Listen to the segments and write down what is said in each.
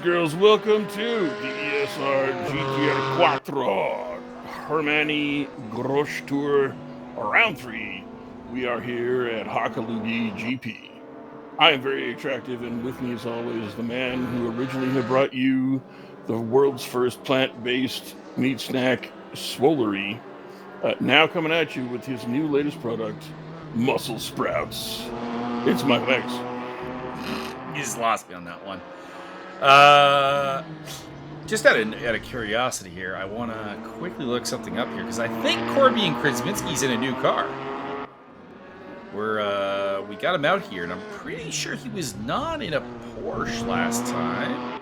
girls, welcome to the ESR GTR4 Germany Große Tour Round 3. We are here at Hockeinheimring GP. I am very attractive, and with me as always is the man who originally had brought you the world's first plant-based meat snack, Swolery, now coming at you with his new latest product, Muscle Sprouts. It's Michael X. You just lost me on that one. Just out of curiosity here, I want to quickly look something up here because I think Corby and Krasinski's in a new car. We got him out here, and I'm pretty sure he was not in a Porsche last time.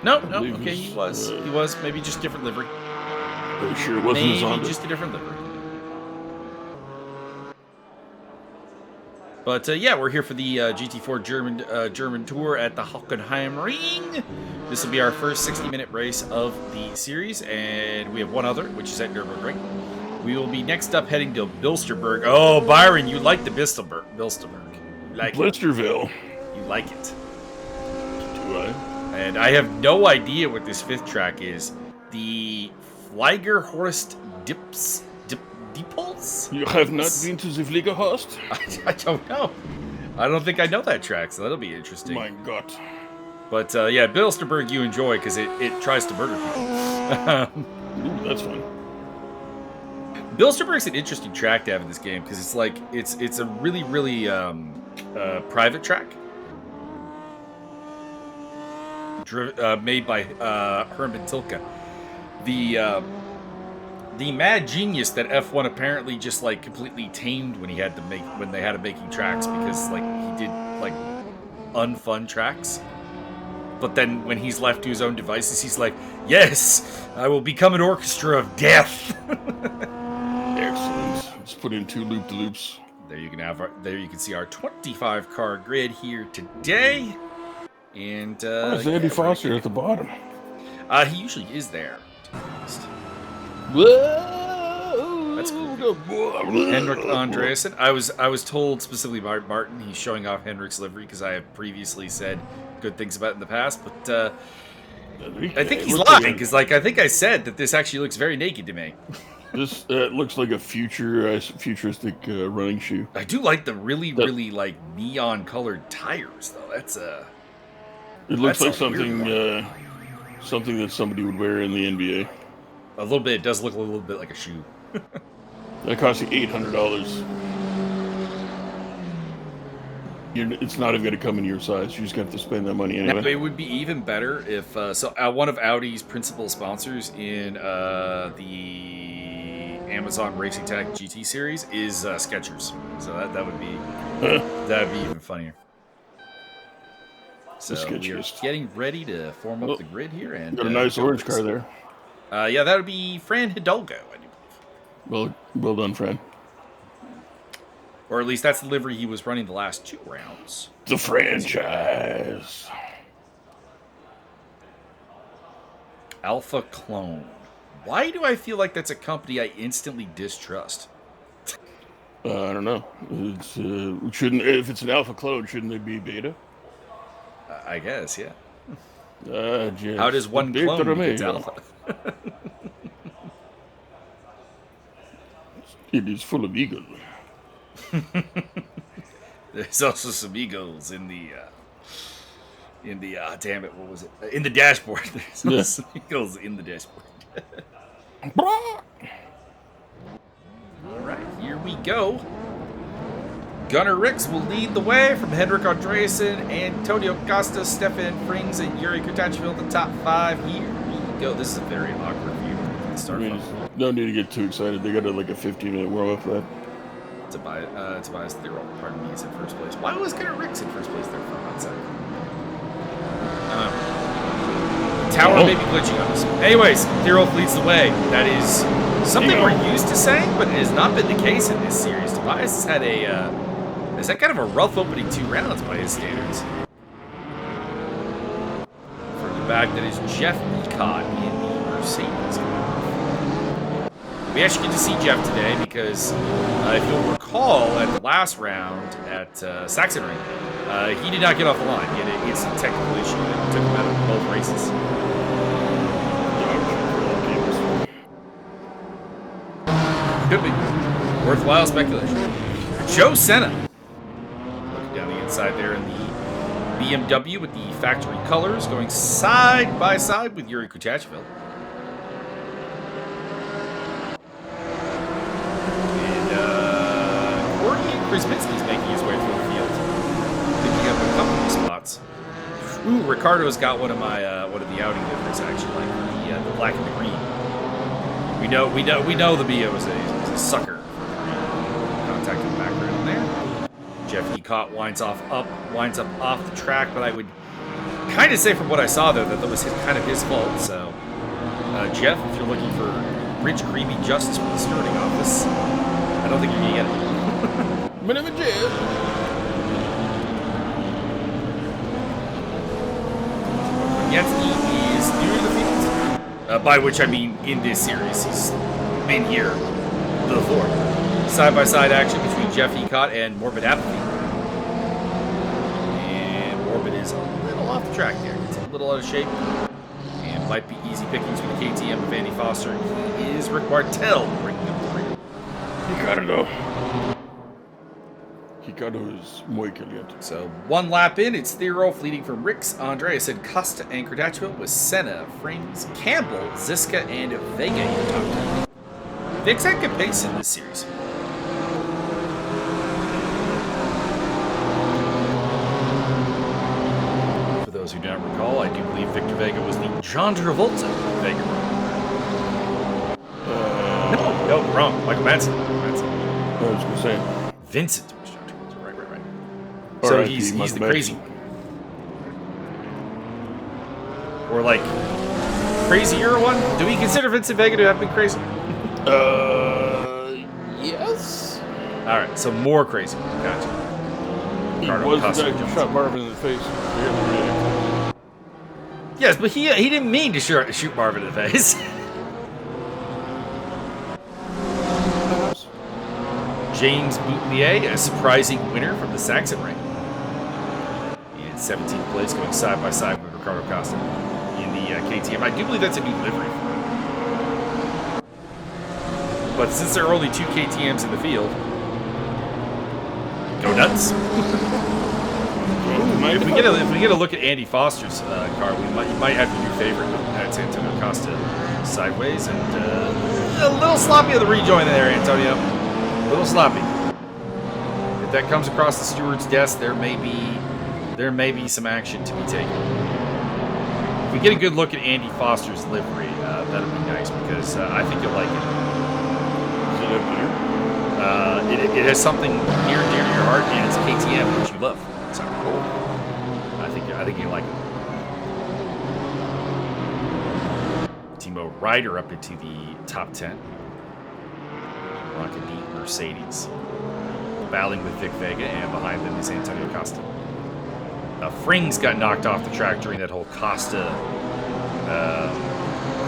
No, okay, he was. He was maybe just different livery. Pretty sure it wasn't his Honda. Just a different livery. But yeah, we're here for the Gtr4 German tour at the Hockeinheimring. This will be our first 60-minute race of the series, and we have one other, which is at Nürburgring. We will be next up heading to Bilsterberg. Oh, Byron, you like the Bilsterberg. You like Blisterville. You like it. Do I? And I have no idea what this fifth track is. The Fliegerhorst Diepholz? You have not been to the Fliegerhorst? I don't know. I don't think I know that track, so that'll be interesting. My God. But yeah, Bilsterberg you enjoy because it tries to murder people. Ooh, that's fun. Bilsterberg's an interesting track to have in this game because it's like it's a really private track. Made by Herman Tilke. The mad genius that F1 apparently just like completely tamed when they had him making tracks because like he did like unfun tracks. But then when he's left to his own devices, he's like, "Yes, I will become an orchestra of death." Excellent. Let's put in 2 loop-de-loops. There you can see our 25 car grid here today. And is Andy Foster at the bottom? He usually is there, to be honest. Whoa! That's cool. Henrik Andreasen. I was told specifically by Martin he's showing off Henrik's livery because I have previously said good things about it in the past, but I think he's lying because like I think I said that this actually looks very naked to me. This looks like a futuristic running shoe. I do like the really like neon colored tires though. That's It looks like something that somebody would wear in the NBA. A little bit. It does look a little bit like a shoe. That costs you $800. It's not even going to come in your size. You just have to spend that money anyway. Now, it would be even better if one of Audi's principal sponsors in the Amazon Racing Tech GT series is Skechers. So that would be even funnier. So we're getting ready to form up the grid here, and got a nice orange car there. Yeah, that would be Fran Hidalgo, I do believe. Well done, Fran. Or at least that's the livery he was running the last 2 rounds. The franchise. Alpha Clone. Why do I feel like that's a company I instantly distrust? I don't know. If it's an Alpha Clone, shouldn't it be Beta? I guess, yeah. How does one clone get Alpha? It is full of eagles. There's also some eagles in the damn it, what was it? In the dashboard. There's some eagles in the dashboard. All right, here we go. Gunnar Ricks will lead the way from Henrik Andreasen, Antonio Costa, Stefan Frings, and Yuri Kurtachville, the top 5 here. We go. This is a very awkward view. No need to get too excited. They got like a 15-minute warm-up for that. Tobias Thirol, pardon me, is in first place. Why was Gunnar Ricks in first place there for a hot second? The tower may be glitching on us. Anyways, Thirol leads the way. That is something we're used to saying, but it has not been the case in this series. Tobias has had kind of a rough opening 2 rounds by his standards. Further back, that is Jeff Ecott in the Mercedes. We actually get to see Jeff today because if you'll recall at the last round at Sachsenring, He did not get off the line. He had an instant technical issue that took him out of both races. Could be. Worthwhile speculation. Joe Senna. Looking down the inside there in the BMW with the factory colors, going side by side with Yuri Kutachville. And Gordy Krasminski's making his way through the field, picking up a couple of spots. Ooh, Ricardo's got one of the outing liveries actually, like the black and the green. We know the BO is a sucker for contact in the background there. Jeff Ecott winds up off the track, but I would kind of say from what I saw there that was kind of his fault. So, Jeff, if you're looking for rich, creamy justice from the stewarding office, I don't think you're gonna get it. My name is Jeff. Yatsky is near the field. By which I mean in this series. He's been here before. Side-by-side action between Jeff Ecott and Morbid Apathy. And Morbid is a little off the track there. It's a little out of shape. And might be easy pickings with the KTM of Andy Foster. He is Rick Martel bringing up the rear. Ricardo is muy caliente. So, one lap in, it's Therof leading from Ricks, Andreas and Costa and Kardachville with Senna, Frings, Campbell, Ziska, and Vega in the top 10. Vic's had good pace in this series. For those who don't recall, I do believe Victor Vega was the John Travolta Vega runner. No, wrong. Michael Manson. I was going to say. Vincent was John Travolta. Right. So he's the crazy one. Or like, crazier one? Do we consider Vincent Vega to have been crazy? Yes. All right, so more crazy. Gotcha. He was the guy who shot Marvin in the face. Yes, but he didn't mean to shoot Marvin in the face. James Boutelier, a surprising winner from the Sachsenring. In 17th place, going side by side with Ricardo Costa in the KTM. I do believe that's a new livery for him. But since there are only 2 KTMs in the field, go nuts. If we get a look at Andy Foster's car, you might have your new favorite. That's Antonio Costa sideways and a little sloppy at the rejoin there, Antonio. A little sloppy. If that comes across the steward's desk, there may be some action to be taken. If we get a good look at Andy Foster's livery, that'll be nice because I think you'll like it. It has something near and dear to your heart, and it's KTM, which you love. So I think you like it. Timo Ryder up into the top 10. Rocket beat Mercedes. Battling with Vic Vega, and behind them is Antonio Costa. Frings got knocked off the track during that whole Costa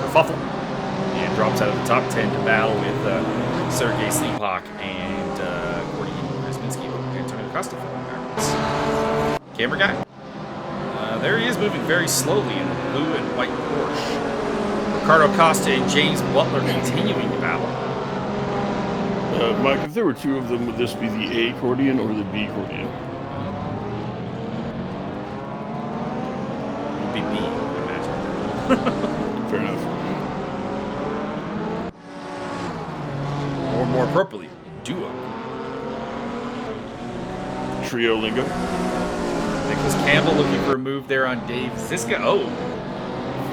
kerfuffle and drops out of the top 10 to battle with Sergei Sleepak and Gordy Krasminski with Antonio Costa. Camera guy. There he is, moving very slowly in the blue and white Porsche. Ricardo Costa and James Butler continuing to battle. Mike, if there were 2 of them, would this be the A accordion or the B accordion? It'd be B, I imagine. Fair enough. Or more appropriately, duo. Trio lingo. Nicholas Campbell looking for a move there on Dave Ziska. Oh,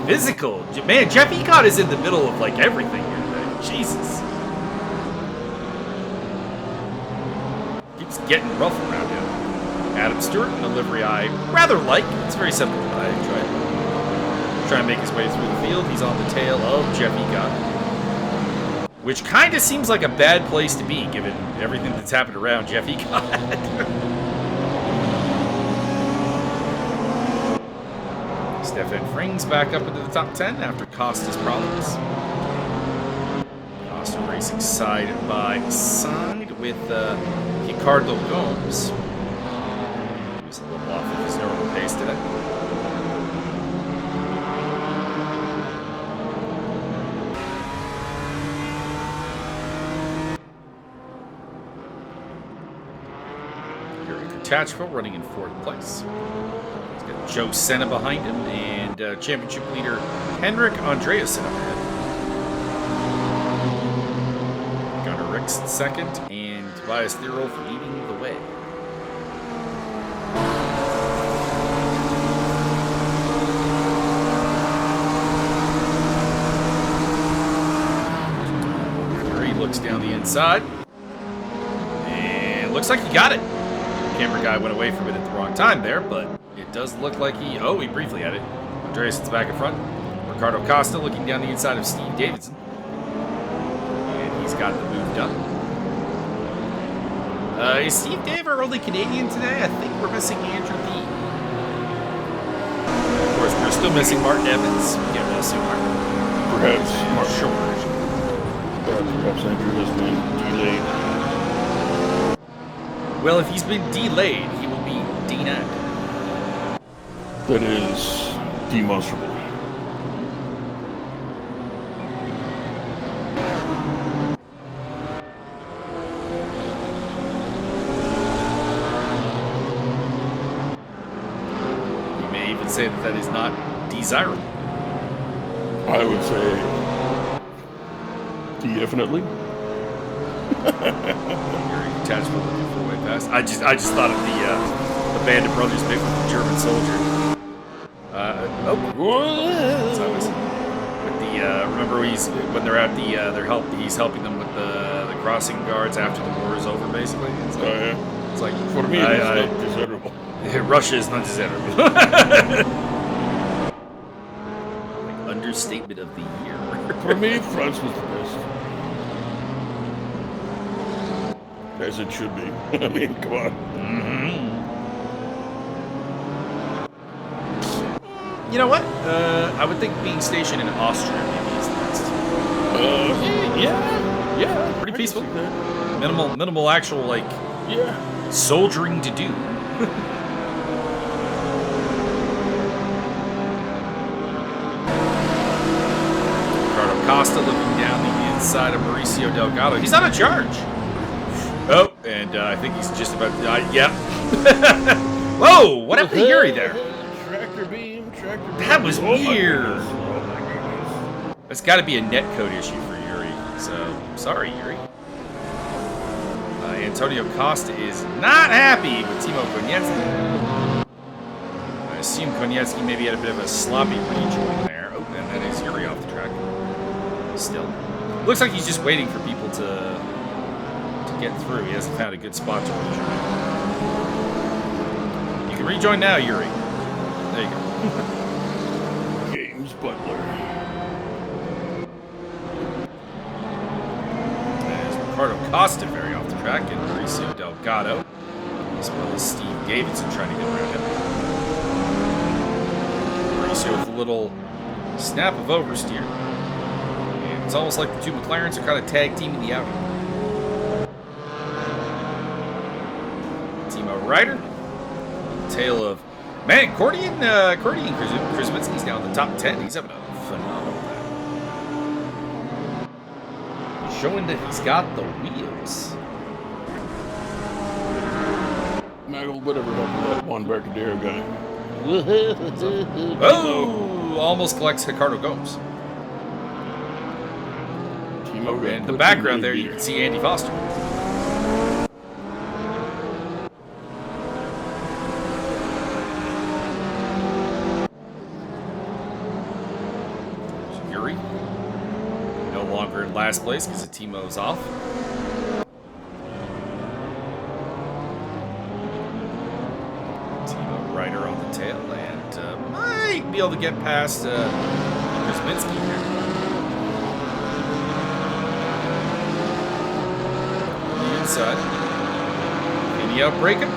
physical. Man, Jeff Ecott is in the middle of like everything here today. Jesus. Keeps getting rough around him. Adam Stewart in the livery I rather like. It's very simple, but I enjoy it. Trying to make his way through the field. He's on the tail of Jeff Ecott. Which kind of seems like a bad place to be, given everything that's happened around Jeff Ecott. Stefan Frings back up into the top 10 after Costa's problems. Costa racing side by side with Ricardo Gomes. He was a little Tachville running in 4th place. He's got Joe Senna behind him, and championship leader Henrik Andreasen up ahead. Gunnar Ricks in 2nd, and Tobias Thierolf leading the way. Looks down the inside, and looks like he got it. Camera guy went away from it at the wrong time there, but it does look like he briefly had it. Andreasen's back in front. Ricardo Costa looking down the inside of Steve Davidson, and he's got the move done. Is Steve Dave our only Canadian today? I think we're missing Andrew B. Of course, we're still missing Martin Evans. We can't really see Martin. Perhaps Mark Sure. Perhaps Andrew has been delayed. Well, if he's been delayed, he will be denied. That is demonstrable. You may even say that that is not desirable. I would say definitely. Attachment looking for way past. I just thought of the Band of Brothers bit with the German soldier. With the remember when they're at the he's helping them with the crossing guards after the war is over, basically. It's like, it's like for me, it's not desirable. Russia is not desirable. Like understatement of the year. For me, France was the best. As it should be. I mean, come on. Mm-hmm. You know what? I would think being stationed in Austria maybe is the best. Yeah. Pretty peaceful. Minimal actual, like, soldiering to do. Ricardo Costa looking down the inside of Mauricio Delgado. He's on a charge. Oh, and I think he's just about to die. Yeah. Whoa! What happened to Yuri there? Tractor beam. That was weird. That's got to be a netcode issue for Yuri. So, sorry, Yuri. Antonio Costa is not happy with Timo Konietzki. I assume Konietzki maybe had a bit of a sloppy rejoin there. Oh, and that is Yuri off the track. Still. Looks like he's just waiting for people to get through. He hasn't found a good spot to rejoin. You can rejoin now, Yuri. There you go. James Butler. There's Ricardo Costa very off the track, and Mauricio Delgado, as well as Steve Davidson trying to get around him. Mauricio with a little snap of oversteer. And it's almost like the two McLarens are kind of tag teaming the outing. Ryder, tail of man, Cordian Krzyminski's now in the top 10. He's having a phenomenal time, showing that he's got the wheels. Maggle, whatever happened to that one Barcadero guy? Oh, almost collects Ricardo Gomes. In the background there, you can see Andy Foster. Last place because Timo's off. Timo Ryder on the tail and might be able to get past Krzyminski here. On the inside. Can he outbreak him?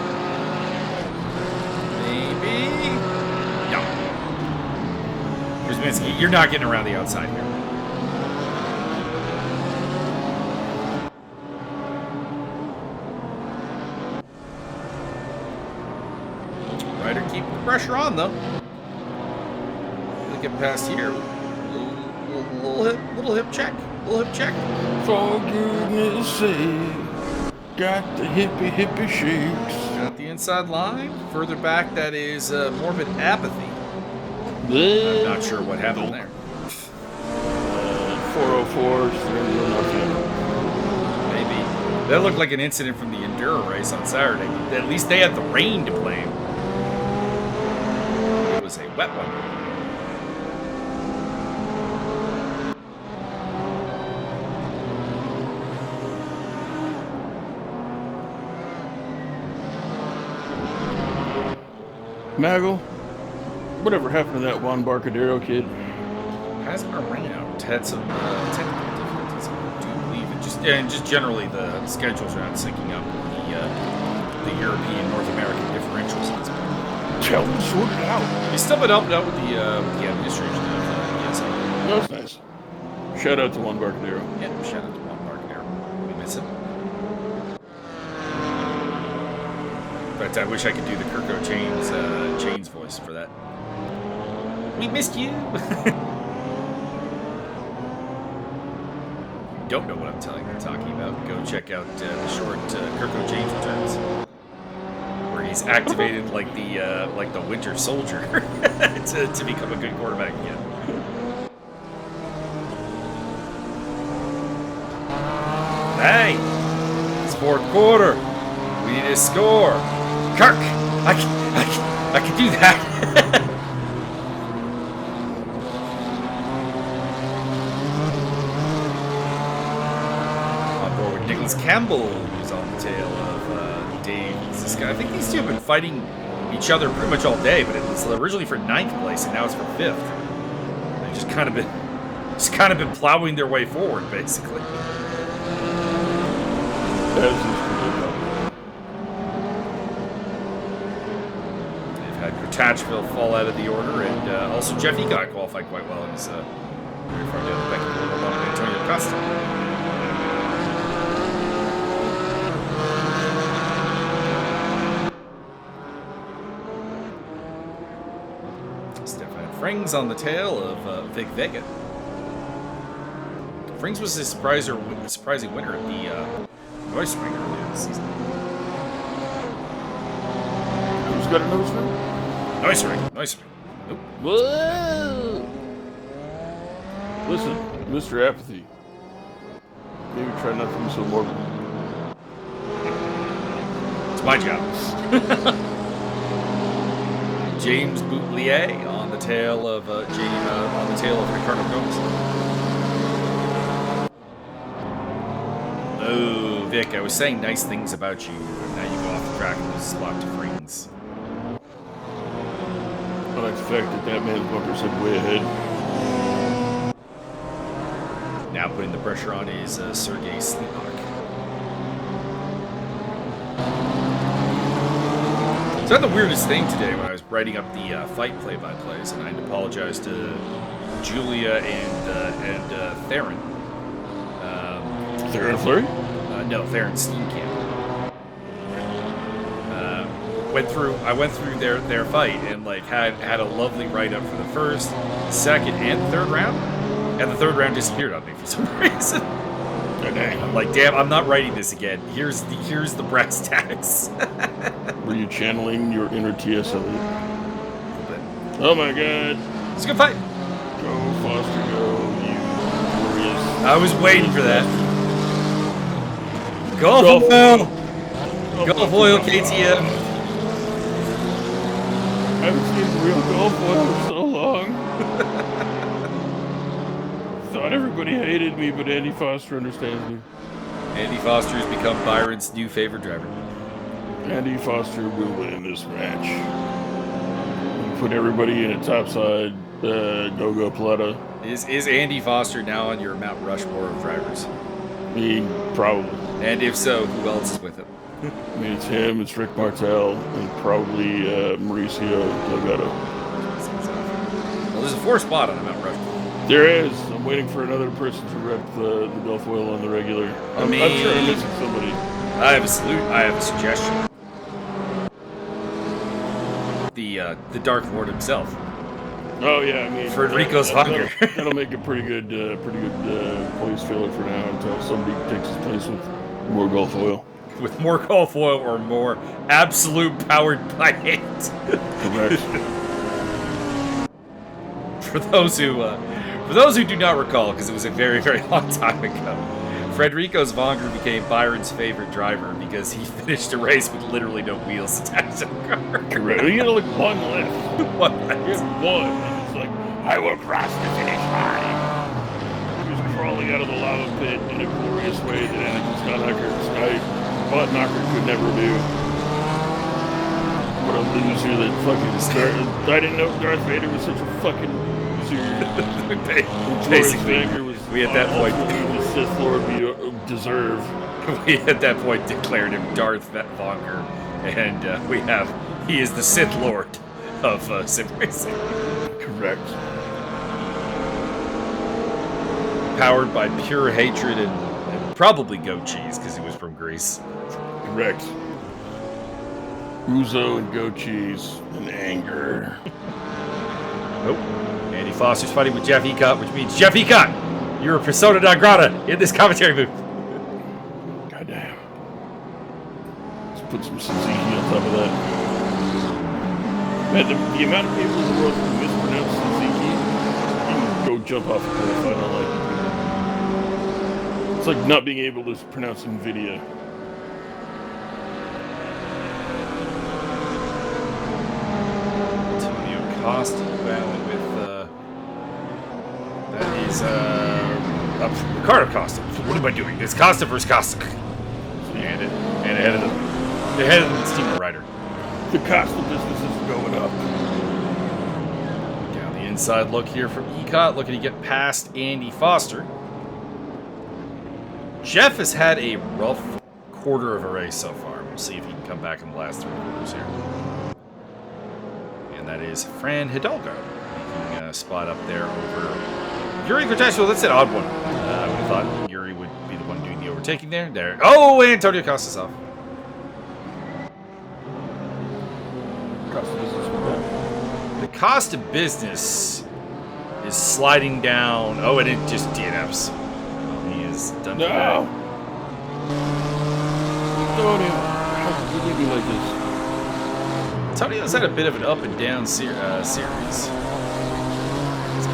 Maybe. No. Krzyminski, you're not getting around the outside here. Pressure on though. Look at past here. Little hip check. Little hip check. For goodness sake, got the hippie shakes. Got the inside line. Further back, that is Morbid Apathy. I'm not sure what happened there. 404, surrender nothing. Maybe. That looked like an incident from the Enduro race on Saturday. At least they had the rain to blame. It was a wet one. Maggle, whatever happened to that Juan Barcadero kid? Hasn't around. Had some technical difficulties, I do believe. And just generally the schedules are not syncing up with the European, North American differentials at this point. Tell them to sort it out. He's still been helping out with the administration of ESR. That's nice. Shout out to Juan Barcadero. Yeah, shout out to Juan Barcadero. We miss him. But I wish I could do the Kirko Chains voice for that. We missed you. Don't know what I'm talking about, go check out the short Kirko James returns, where he's activated like the Winter Soldier to become a good quarterback again. Hey, it's fourth quarter. We need a score. Kirk, I can do that. Nicholas Campbell, who's on the tail of Dave. This guy. I think these two have been fighting each other pretty much all day, but it was originally for 9th place, and now it's for 5th. They've just kind of been plowing their way forward, basically. They've had Tatchville fall out of the order, and also Jeff Egot qualified quite well in his very far down the back of Antonio Costa. Frings on the tail of Vic Vega. Frings was a surprising winner at the Norisring earlier this season. Who's got a Norisring? Norisring. Nope. Whoa! Listen, Mr. Apathy. Maybe try not to be so morbid. It's my job. James Boutelier on the tail of Ricardo Gomez. Oh, Vic, I was saying nice things about you, and now you go off the track and lose a spot to Frings. I like the fact that man's bumper said way ahead. Now putting the pressure on is Sergei Slipok. So I had the weirdest thing today when I was writing up the fight play-by-plays, and I had to apologize to Julia and Theron. Theron Fleury? No, Theron Steenkamp. I went through their fight and like had a lovely write-up for the first, second, and third round, and the third round disappeared on me for some reason. I'm like, damn, I'm not writing this again. Here's the brass tacks. Were you channeling your inner T.S. Eliot? Oh my god. It's a good fight. Go, Foster, go, you glorious. I was waiting for that. Golf oil, KTM. I haven't seen real golf oil in so long. Thought everybody hated me, but Andy Foster understands me. Andy Foster has become Byron's new favorite driver. Andy Foster will win this match. Put everybody in a topside go-go Paletta. Is Andy Foster now on your Mount Rushmore of drivers? Probably. And if so, who else is with him? It's him, it's Rick Martel, and probably Mauricio Delgado. Well, there's a 4th spot on the Mount Rushmore. There is. I'm waiting for another person to rep the Gulf Oil on the regular. I'm sure I'm missing somebody. I have a suggestion. The Dark Lord himself. Oh yeah, I mean Federico's hunger. That'll make a pretty good place filler for now until somebody takes his place with more Gulf Oil. with more Gulf oil or more absolute powered by it. Correct. For those who do not recall, because it was a very, very long time ago, Frederico's Vonger became Byron's favorite driver because he finished a race with literally no wheels attached to the car. Correct. He had like one left. One He left. had one. And it's like, I will cross the finish line. He was crawling out of the lava pit in a glorious way that Anakin Knocker could never do. What a loser that fucking started. I didn't know Darth Vader was such a fucking loser. Basically, we at that point the Sith Lord we deserve. We at that point declared him Darth Vonger, and he is the Sith Lord of sim racing. Correct. Powered by pure hatred and probably goat cheese because he was from Greece. Correct. Ouzo and goat cheese and anger. Nope. Andy Foster's fighting with Jeff Ecott, which means Jeff Ecott, you're a persona non grata in this commentary booth. Goddamn. Let's put some tzatziki on top of that. Man, the amount of people in the world who mispronounce tzatziki, you can go jump off a cliff. I don't like it. It's like not being able to pronounce NVIDIA. Costa battling with that is Ricardo Costa. What am I doing? It's Costa versus Costa. And ahead of the Steamer Rider. The Costa business is going up. Down the inside look here from Ecott, looking to get past Andy Foster. Jeff has had a rough quarter of a race so far. We'll see if he can come back in the last 3 quarters here. That is Fran Hidalgo making a spot up there over Yuri Cortez. That's an odd one. I would have thought Yuri would be the one doing the overtaking there. There. Oh, Antonio Costa's off. The Costa business is sliding down. Oh, and it just DNFs. He is done. No. Antonio, how could you be like this? Antonio's had a bit of an up and down series. It's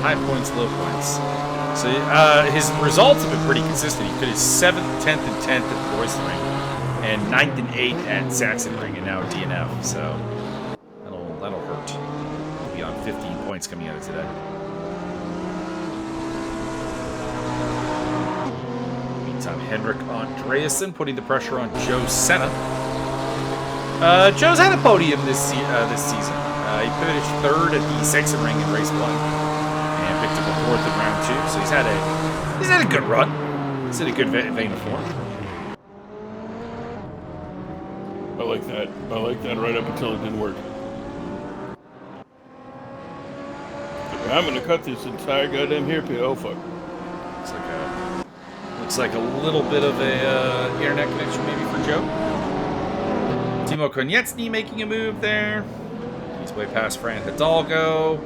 high points, low points. So his results have been pretty consistent. He finished 7th, 10th, and 10th at Royce-Ring, and 9th and 8th at Sachsenring, and now DNF. So that'll hurt. He'll be on 15 points coming out of today. Meantime, Henrik Andreasen putting the pressure on Joe Senna. Joe's had a podium this season. He finished 3rd at the Sachsenring in race 1, and picked up a 4th in round 2. So he's had a good run. He's in a good vein of form. I like that. I like that right up until it didn't work. I'm gonna cut this entire goddamn hairpin. Oh fuck! Looks like a little bit of a internet connection maybe for Joe. Timo Konietzny making a move there. He's way past Fran Hidalgo.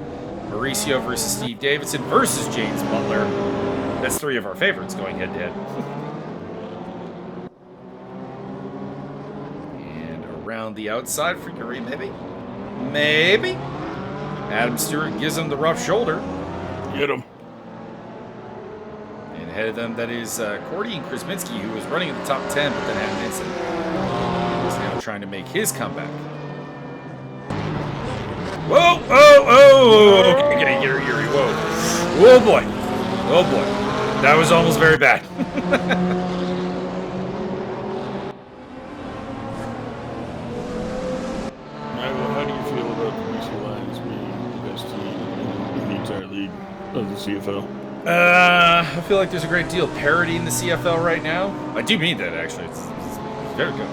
Mauricio versus Steve Davidson versus James Butler. That's 3 of our favorites going head-to-head. And around the outside for Yuri, maybe? Maybe? Adam Stewart gives him the rough shoulder. Get him. And ahead of them, that is Cordy and Krasminski, who was running in the top 10, but then had an incident. Trying to make his comeback. Whoa! Oh! Okay, Yuri, whoa! Oh boy! Oh boy! That was almost very bad. How do you feel about the Greasy Lions being the best team in the entire league of the CFL? I feel like there's a great deal of parity in the CFL right now. I do mean that actually. It's very good.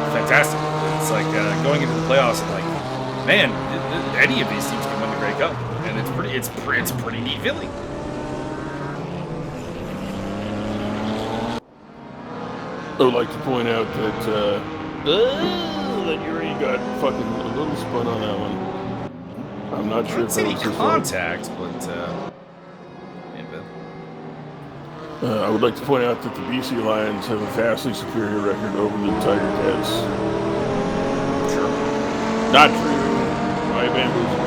Fantastic. It's like going into the playoffs and like, man, any of these teams can win the Grey Cup, and it's a pretty neat feeling. I would like to point out that that Yuri got fucking a little spun on that one. I'm not sure if that was his contact, but I would like to point out that the BC Lions have a vastly superior record over the Tiger Cats. Sure. Not true. My bamboozle.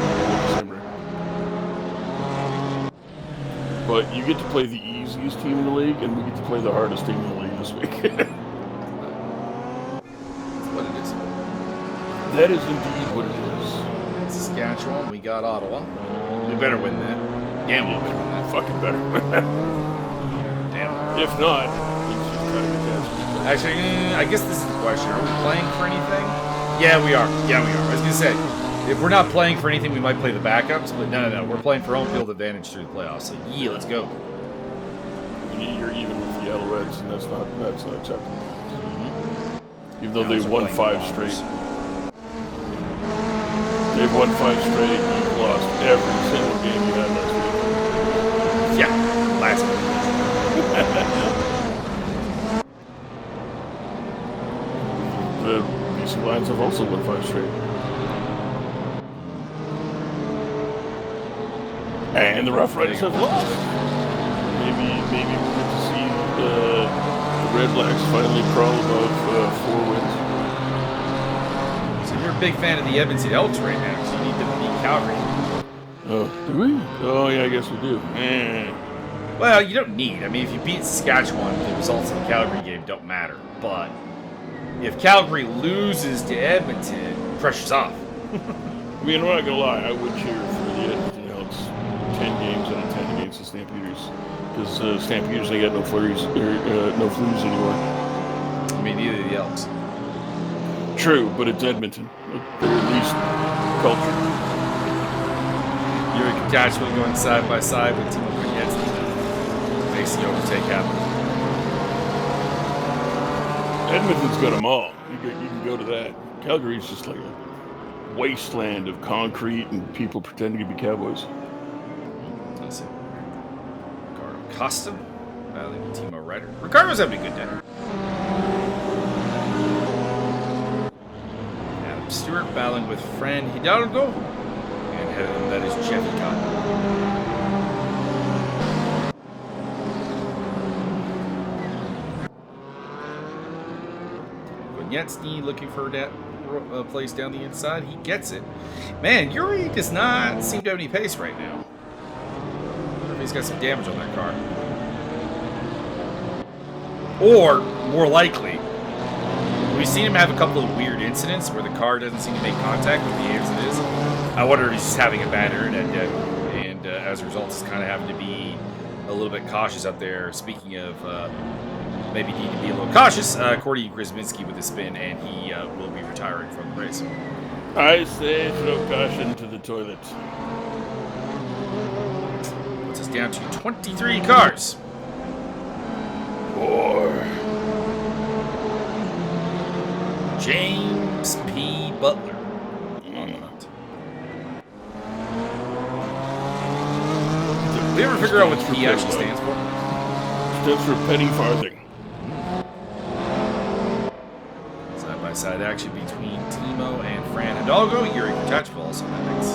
But you get to play the easiest team in the league, and we get to play the hardest team in the league this week. That's what it is. That is indeed what it is. Saskatchewan, we got Ottawa. We better win that. Damn, we better win that. Fucking better. Damn. If not, it's just trying to get that. Actually, I guess this is the question. Are we playing for anything? Yeah, we are. Yeah, we are. I was going to say, if we're not playing for anything, we might play the backups, but no. We're playing for home field advantage through the playoffs. So, yeah, let's go. You're even with the Alouettes, and that's not acceptable. Mm-hmm. Even though they've won 5 straight. They've won 5 straight. You've lost every single game you had last week. Yeah, last week. The BC Lions have also won 5 straight. And the Rough Riders have lost. Maybe we'll get to see the Red Blacks finally crawl above 4 wins. So you're a big fan of the Edmonton Elks right now, so you need to beat Calgary. Oh, do we? Oh, yeah, I guess we do. Well, you don't need. I mean, if you beat Saskatchewan, the results of the Calgary game don't matter. But if Calgary loses to Edmonton, pressure's off. I mean, I'm not going to lie. I would cheer for the Edmonton Elks 10 games out of 10 against the Stampeders. Because Stampeders, they got no flurries, no flues anymore. I mean, neither of the Elks. True, but it's Edmonton. They're at least cultured. You're a detachment going side by side with Timo Vignettes. Makes the overtake happen. Edmonton's got them all. You can go to that. Calgary's just like a wasteland of concrete and people pretending to be cowboys. Let's see. Ricardo Costa battling with Timo Ryder. Ricardo's having a good day. Adam Stewart battling with Fran Hidalgo. And ahead of him, that is Jeffy Cotton. Yetsny looking for that place down the inside. He gets it. Man, Yuri does not seem to have any pace right now. I wonder if he's got some damage on that car. Or, more likely, we've seen him have a couple of weird incidents where the car doesn't seem to make contact with the as it is. I wonder if he's just having a bad internet day. And as a result, he's kind of having to be a little bit cautious up there. Speaking of... maybe need to be a little cautious. Cordy Grzybinski with the spin, and he will be retiring from the race. I say throw caution to the toilet. Puts us down to 23 cars. 4. James P. Butler on the mount. Did we ever figure out what the P actually stands for? Stands for penny farthing. Side action between Timo and Fran Hidalgo. Yuri Kotacheville also in that mix.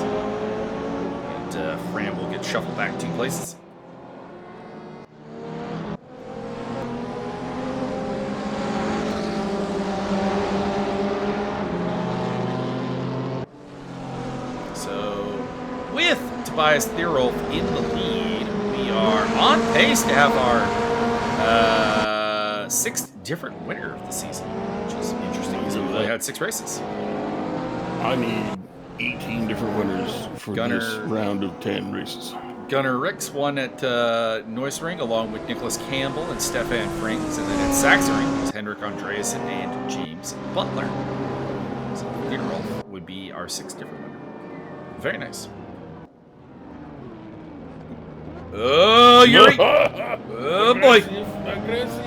And Fran will get shuffled back 2 places. So, with Tobias Thierolf in the lead, we are on pace to have our 6th different winner of the season, which is interesting because we've only had 6 races. I need 18 different winners for this round of 10 races. Gunnar Ricks won at Norisring along with Nicholas Campbell and Stefan Frings, and then at Sachsenring was Henrik Andreasen and James Butler. So Thierolf would be our 6th different winner. Very nice. Oh, Yuri! Oh boy! Aggressive.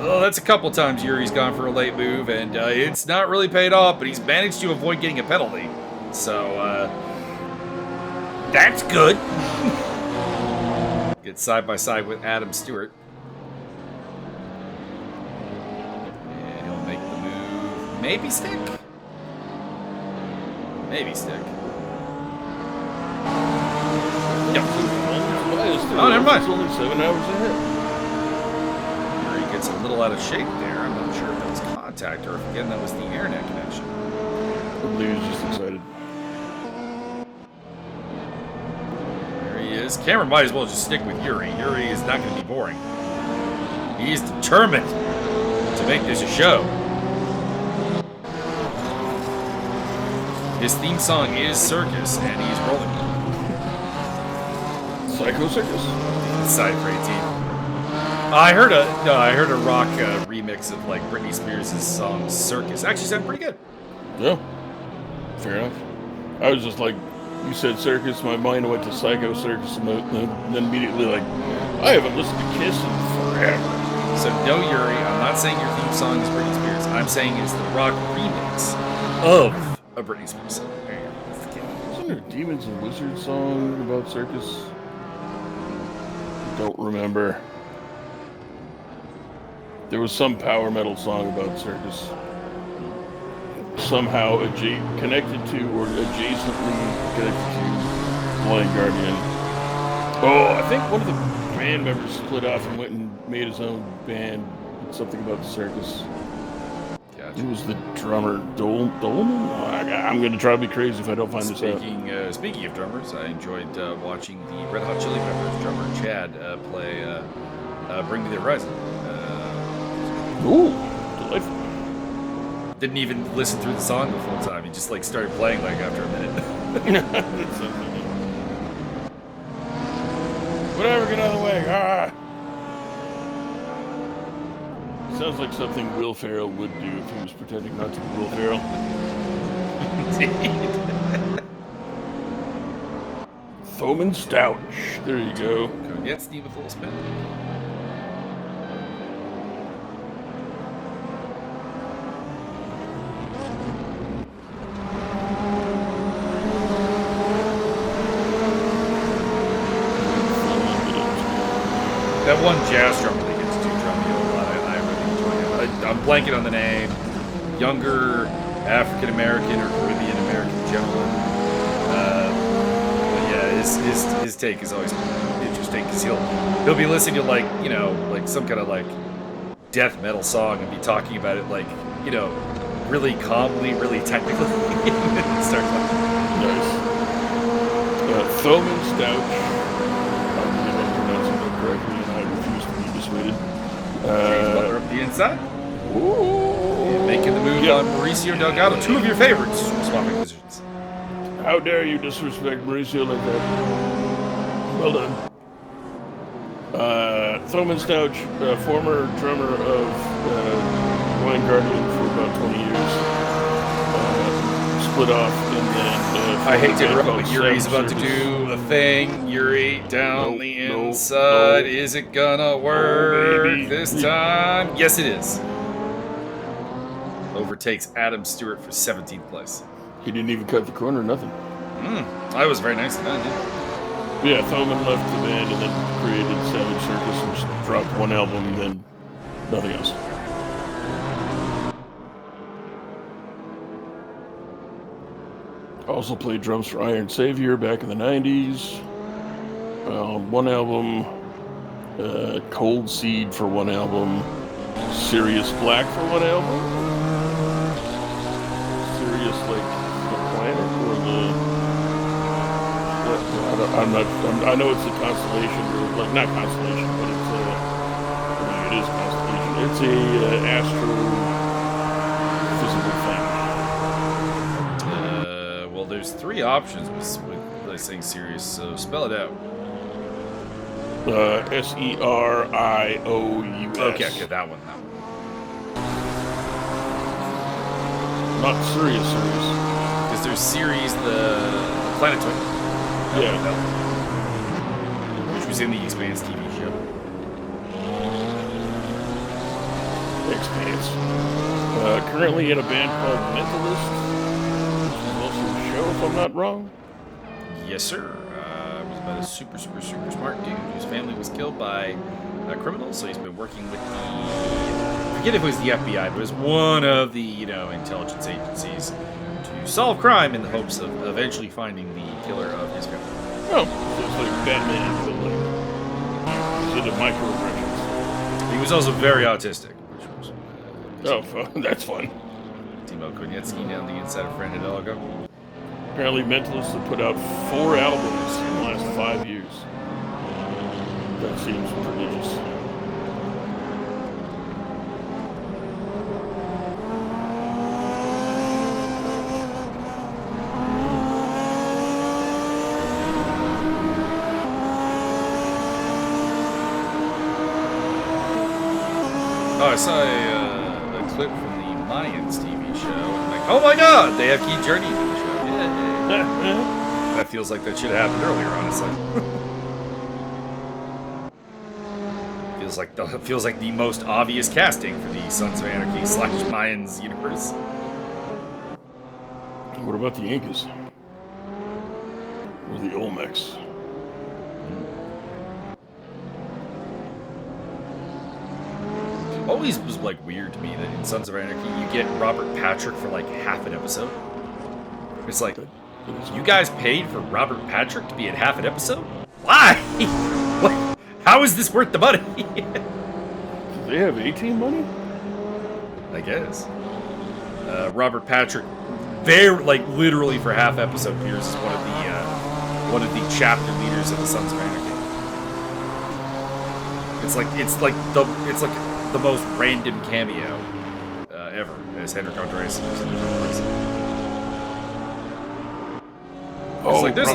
Oh, that's a couple times Yuri's gone for a late move, and it's not really paid off, but he's managed to avoid getting a penalty. So, that's good. Get side by side with Adam Stewart. And he'll make the move. Maybe stick? Maybe stick. No. Oh, never mind. It's only 7 hours ahead. little out of shape there. I'm not sure if that was contact or if, again, that was the internet connection. I believe he's just excited. There he is. Cameron might as well just stick with Yuri. Yuri is not going to be boring. He's determined to make this a show. His theme song is Circus, and he's rolling. Psycho Circus? Side for 18. I heard a rock remix of like Britney Spears' song Circus. Actually sounded pretty good. Yeah. Fair enough. I was just like, you said circus, my mind went to Psycho Circus, and then immediately like, I haven't listened to Kiss in forever. So no, Yuri, I'm not saying your theme song is Britney Spears. I'm saying it's the rock remix of a Britney Spears song. There you go. Isn't there a Demons and Wizards song about circus? Don't remember. There was some power metal song about circus. Somehow connected to or adjacently connected to Blind Guardian. Oh, I think one of the band members split off and went and made his own band. Something about the circus. Gotcha. Who was the drummer? Dolman? Oh, I'm going to try to be crazy if I don't find this out. Speaking of drummers, I enjoyed watching the Red Hot Chili Peppers drummer Chad play Bring Me the Horizon. Ooh, delightful. Didn't even listen through the song the full time. He just like started playing like after a minute. That's so funny. Whatever, get out of the way. Ah. Sounds like something Will Ferrell would do if he was pretending not to be Will Ferrell. Foeman Stouch. There you go. Cognac Steve with a little spin. That one jazz drummer that gets to drum me a lot, I really enjoy him. I'm blanking on the name. Younger African American or Caribbean American gentleman. But yeah, his take is always interesting because he'll be listening to like some kind of like death metal song and be talking about it like really calmly, really technically, and start like Nice. Foeman Stouch. Butler up the inside. Ooh. Making the move on Mauricio Delgado. Two of your favorites swapping positions. How dare you disrespect Mauricio like that? Well done. Thoman Stouch, former drummer of Blind Guardian for about 20 years. Split off and then... I hate to interrupt, but Yuri's about to do a thing. Yuri down the inside. Is it gonna work this time? Yes, it is. Overtakes Adam Stewart for 17th place. He didn't even cut the corner, nothing. That was very nice of that, yeah. Thoman left the band and then created Savage Circus and just dropped one album and then nothing else. Also played drums for Iron Savior back in the 90s. One album, Cold Seed for one album, Sirius Black for one album. Sirius like the planet or I know it's a constellation, or like not constellation, but it's it is constellation. It's a astrophysical thing. Well, there's three options with saying Sirius, so spell it out. Serious. Okay, that one. Not Sirius. Because there's Ceres, the planetoid. Yeah. Which was in the Expanse TV show. Expanse. Currently in a band called Mentalist, which is also a show, if I'm not wrong. Yes, sir. It was about a super smart dude whose family was killed by criminals, so he's been working with I forget if it was the FBI, but it was one of the, intelligence agencies to solve crime in the hopes of eventually finding the killer of his family. Oh, so it's like Batman, but like, instead of microaggressions. He was also very autistic. Oh, that's fun. Timo Konietzki down the inside of Fran Hidalgo. Apparently, Mentalists have put out 4 albums in the last 5 years. That seems prodigious. Oh, I saw a clip from the Mayans TV show. I'm like, oh my god, they have Keith Journey in the show. Yeah. That feels like that should have happened earlier, honestly. feels like the most obvious casting for the Sons of Anarchy / Mayans universe. What about the Incas? Or the Olmecs? Always was like weird to me that in Sons of Anarchy you get Robert Patrick for like half an episode. It's like, you guys paid for Robert Patrick to be in half an episode? Why? What? How is this worth the money? Do they have 18 money? I guess. Robert Patrick, literally for half episode appears as one of the chapter leaders of the Sons of Anarchy. It's like the most random cameo ever as Henrik Andreasen.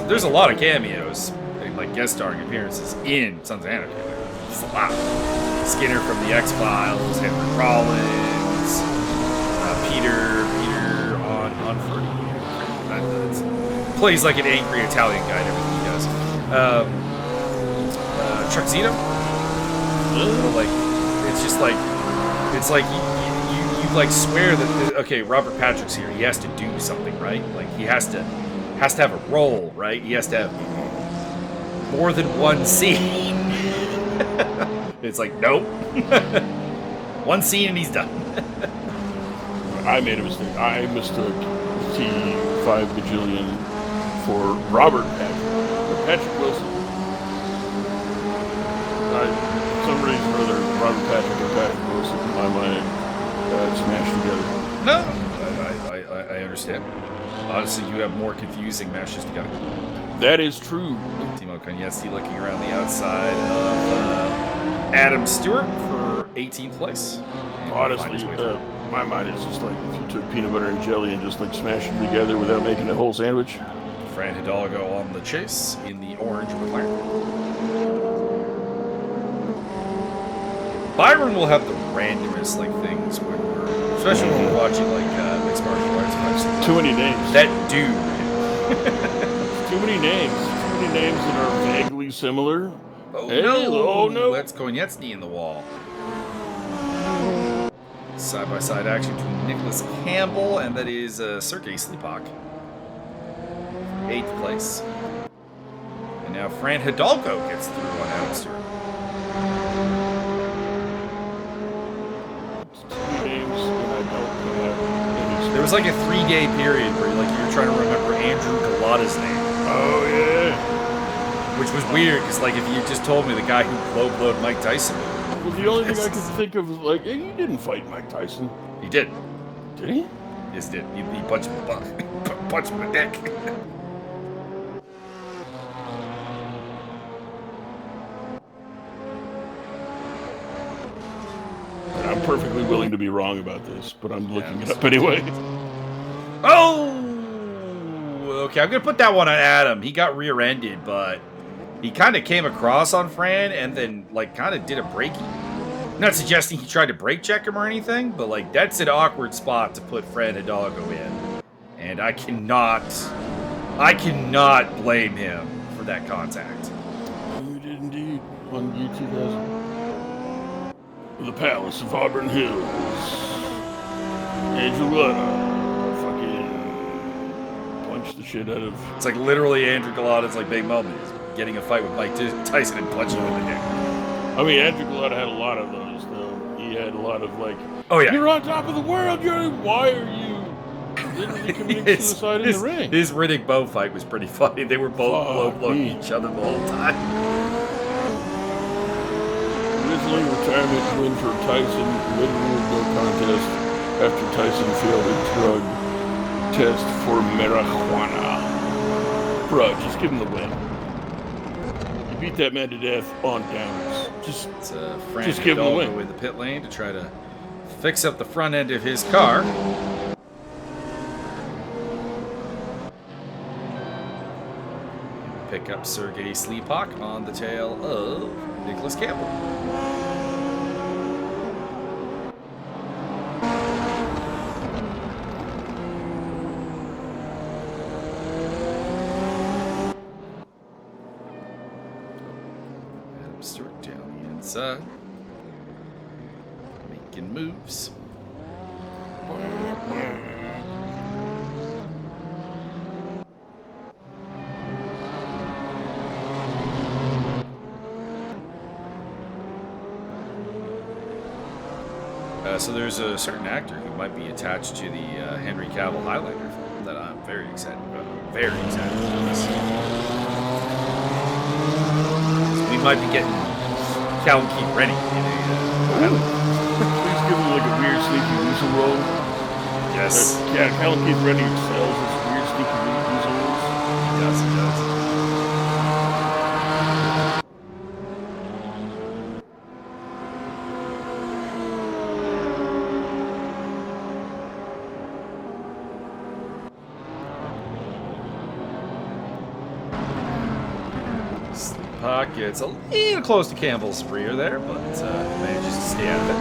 There's a lot of cameos, like guest starring appearances in Sons of Anarchy. It's a lot. Skinner from the X-Files, Henry Rollins, Peter on Ferdy. Plays like an angry Italian guy in everything he does. Chuck Zito. It's like you like swear that okay, Robert Patrick's here. He has to do something, right? Like he has to have a role, right? He has to have more than one scene. It's like, nope. One scene and he's done. I made a mistake. I mistook T5 bajillion for Robert Patrick. Patrick Wilson. For some reason or other, Robert Patrick and Patrick Wilson in my mind smashed together. No, I understand. Honestly, you have more confusing mashes together. That is true. Timo Konietzki looking around the outside of Adam Stewart for 18th place. Honestly, my mind is just like if you took peanut butter and jelly and just like smashed them together without making a whole sandwich. Fran Hidalgo on the chase in the orange McLaren. Byron will have the randomest things especially when we're watching mixed martial arts fights. Too many names. That dude. Too many names that are vaguely similar. Oh hey, no! Oh no! That's Konietzki in the wall. Side-by-side action between Nicholas Campbell and that is Sergei Slipak. 8th place. And now Fran Hidalgo gets through on Adam Stewart. There was like a 3-day period where you're trying to remember Andrew Galata's name. Oh yeah. Which was weird because if you just told me the guy who low-blowed Mike Tyson. Well, the only thing I could think of was hey, he didn't fight Mike Tyson. He did. Did he? Yes, he did. He punched him in the butt. Punched him in the dick. I'm perfectly willing to be wrong about this, but I'm looking it up anyway. Oh! Okay, I'm going to put that one on Adam. He got rear-ended, but he kind of came across on Fran and then, kind of did a breaking. Not suggesting he tried to brake check him or anything, but, that's an awkward spot to put Fran Hidalgo in. And I cannot blame him for that contact. You did indeed on U2000. The Palace of Auburn Hills. Andrew Galata fucking punched the shit out of... It's literally Andrew Galata's big moment. He's getting a fight with Mike Tyson and punching him in the neck. I mean, Andrew Galata had a lot of those, though. He had a lot of oh yeah, you're on top of the world, why are you literally committing suicide in the ring? His Riddick Bowe fight was pretty funny. They were both low-blowing each other the whole time. Grizzling retirement win for Tyson. Red rule no contest after Tyson failed a drug test for marijuana. Bruh, just give him the win. You beat that man to death on downs. It's a Just frantic give him the win. doggo in the pit lane to try to fix up the front end of his car. Pick up Sergei Sleepak on the tail of Nicholas Campbell. Adam Stewart down the inside, making moves. So there's a certain actor who might be attached to the Henry Cavill Highlander film that I'm very excited about. Very excited about this. So we might be getting Callum Keith Rennie in a Highlander. Please give him like a weird sneaky weasel role. Yes. Yeah, Callum Keith Rennie excels as weird sneaky weasel roles. He does, he does. Sleepak gets a little close to Campbell's rear there, but manages to stay out of it.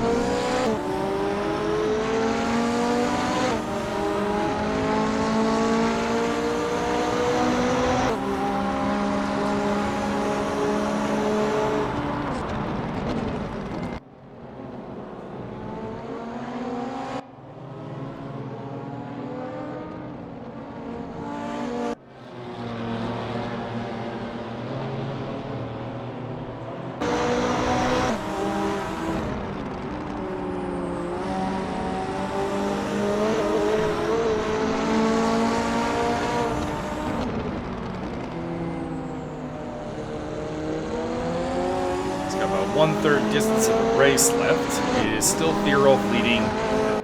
One-third distance of the race left. It is still Theorolf leading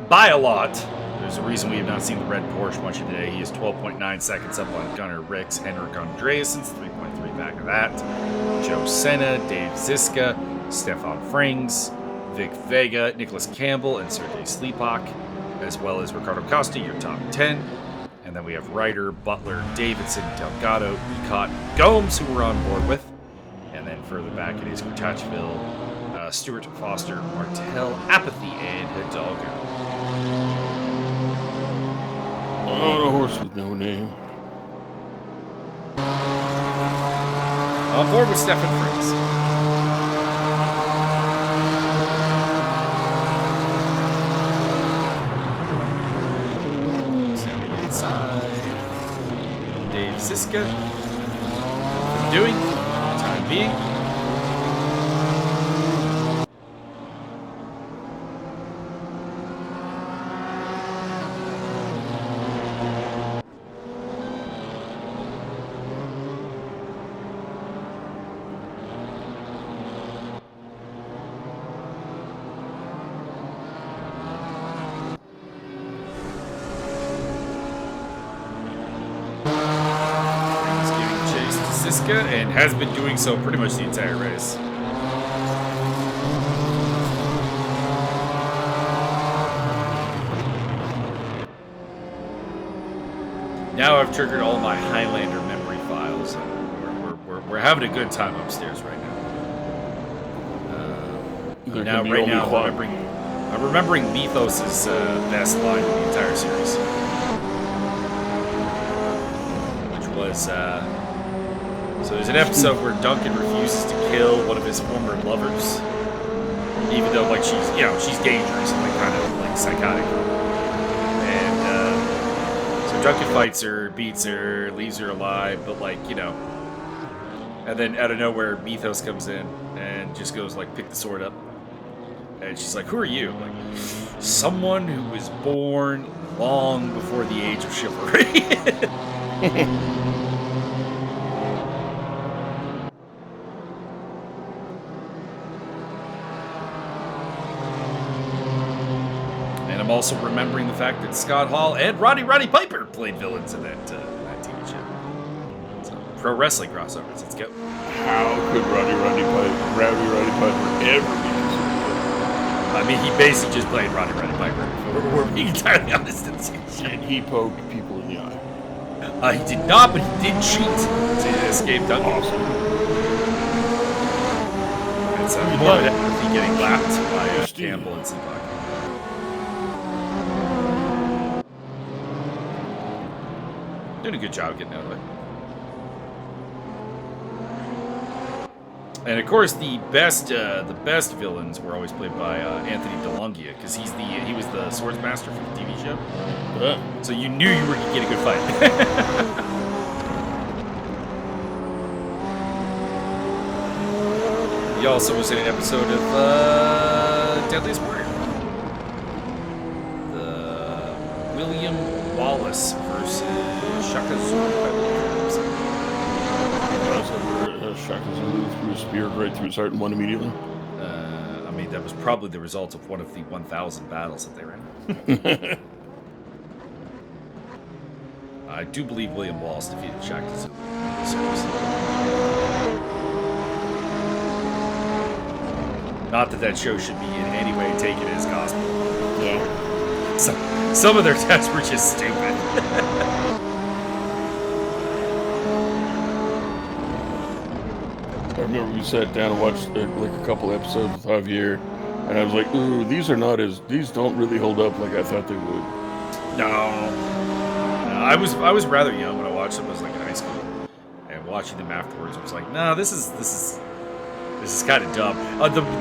by a lot. There's a reason we have not seen the red Porsche much of today. He is 12.9 seconds up on Gunnar Ricks, Henrik Andreassen's 3.3 back of that. Joe Senna, Dave Ziska, Stefan Frings, Vic Vega, Nicholas Campbell, and Sergei Sleepak, as well as Ricardo Costa, your top 10. And then we have Ryder, Butler, Davidson, Delgado, Ecott, Gomes, who we're on board with. And then further back it is Kurtachville, Stewart, Foster, Martell, Apathy, and Hidalgo. Oh, a horse with no name. On board with Stefan Frings. Sammy inside. Dave Ziska. Doing. Time being. And has been doing so pretty much the entire race. Now I've triggered all my Highlander memory files, and we're having a good time upstairs right now. Right now, I'm remembering Mythos' best line in the entire series, which was. So there's an episode where Duncan refuses to kill one of his former lovers, even though like she's dangerous and like kind of like psychotic. And so Duncan fights her, beats her, leaves her alive, but like and then out of nowhere Mythos comes in and just goes like pick the sword up, and she's like, "Who are you?" I'm like, someone who was born long before the age of chivalry. I'm also remembering the fact that Scott Hall and Roddy Piper played villains in that TV show. So, pro wrestling crossovers. Let's go. How could Rowdy Piper ever be considered? I mean, he basically just played Roddy Piper. We're being entirely honest in this case. And he poked people in the eye. He did not, but he did cheat to escape Duncan. Awesome. It's more than getting lapped by Campbell and Seabuck. Doing a good job getting out of the way. And of course, the best villains were always played by Anthony DeLonghi, because he was the swords master for the TV show. So you knew you were going to get a good fight. He also was in an episode of Deadliest Warrior. The William Wallace versus Shaka Zulu, I believe. Shaka Zulu threw a spear right through his heart and won immediately. I mean, that was probably the result of one of the 1,000 battles that they ran. I do believe William Wallace defeated Shaka Zulu. Not that show should be in any way taken as gospel. Yeah. Some of their tests were just stupid. I remember we sat down and watched like a couple episodes with Javier, and I was like, "Ooh, these don't really hold up like I thought they would." No, I was rather young when I watched them. I was like in high school, and watching them afterwards, I was like, "No, this is kind of dumb."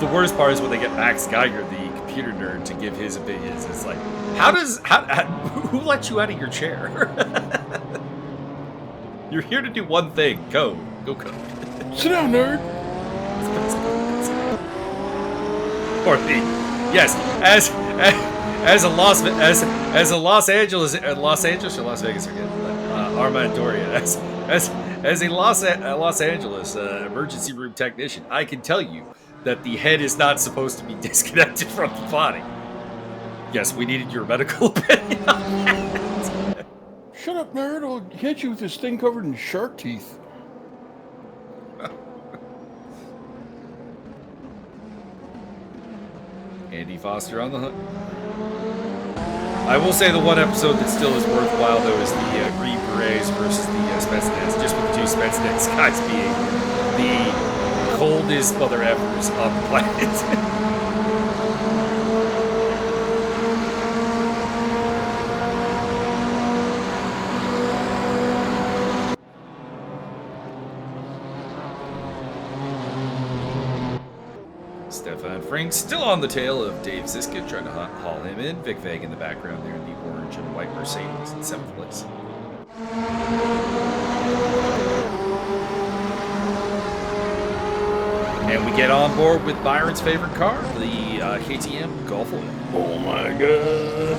The worst part is when they get Max Geiger, the computer nerd, to give his opinions. It's like, who let you out of your chair? You're here to do one thing: go code. Sit down, nerd. Or yes, as a Los Angeles or Las Vegas, forget Armandorian, as a Los Angeles emergency room technician, I can tell you that the head is not supposed to be disconnected from the body. Yes, we needed your medical opinion on that. Shut up, nerd! I'll hit you with this thing covered in shark teeth. Andy Foster on the hook. I will say the one episode that still is worthwhile, though, is the Green Berets versus the Spetsnaz, just with the two Spetsnaz guys being the coldest mother effers on the planet. Stefan Frank still on the tail of Dave Ziska, trying to haul him in. Vic Veg in the background there in the orange and white Mercedes in 7th place. And we get on board with Byron's favorite car, the KTM Golf Oil. Oh my god.